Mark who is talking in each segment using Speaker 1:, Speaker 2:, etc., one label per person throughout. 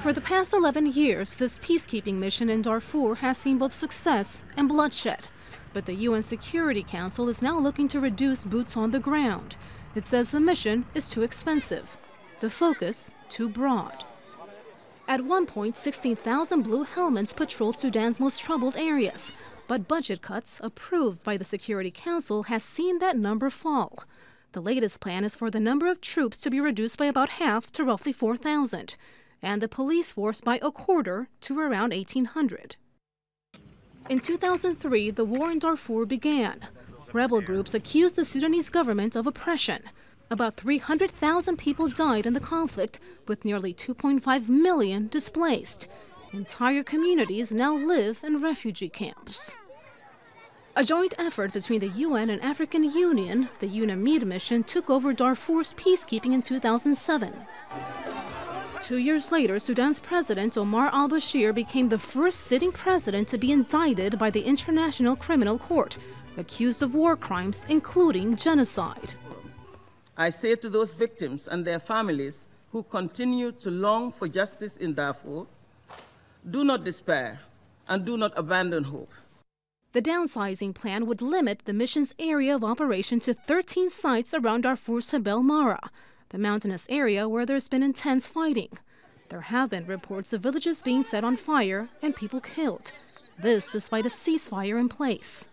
Speaker 1: For the past 11 years, this peacekeeping mission in Darfur has seen both success and bloodshed. But the UN Security Council is now looking to reduce boots on the ground. It says the mission is too expensive, the focus too broad. At one point, 16,000 blue helmets patrolled Sudan's most troubled areas. But budget cuts approved by the Security Council has seen that number fall. The latest plan is for the number of troops to be reduced by about half to roughly 4,000, and the police force by a quarter to around 1,800. In 2003, the war in Darfur began. Rebel groups accused the Sudanese government of oppression. About 300,000 people died in the conflict, with nearly 2.5 million displaced. Entire communities now live in refugee camps. A joint effort between the UN and African Union, the UNAMID mission took over Darfur's peacekeeping in 2007. 2 years later, Sudan's president Omar al-Bashir became the first sitting president to be indicted by the International Criminal Court, accused of war crimes, including genocide.
Speaker 2: I say to those victims and their families who continue to long for justice in Darfur, do not despair and do not abandon hope.
Speaker 1: The downsizing plan would limit the mission's area of operation to 13 sites around Darfur's Jebel Mara, the mountainous area where there's been intense fighting. There have been reports of villages being set on fire and people killed. This despite a ceasefire in place.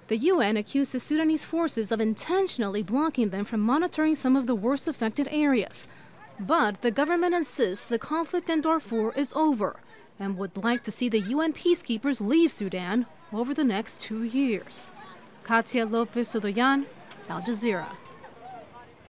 Speaker 1: The UN accused the Sudanese forces of intentionally blocking them from monitoring some of the worst affected areas. But the government insists the conflict in Darfur is over and would like to see the UN peacekeepers leave Sudan over the next 2 years. Katia, Lopez, Hodoyan, Al Jazeera.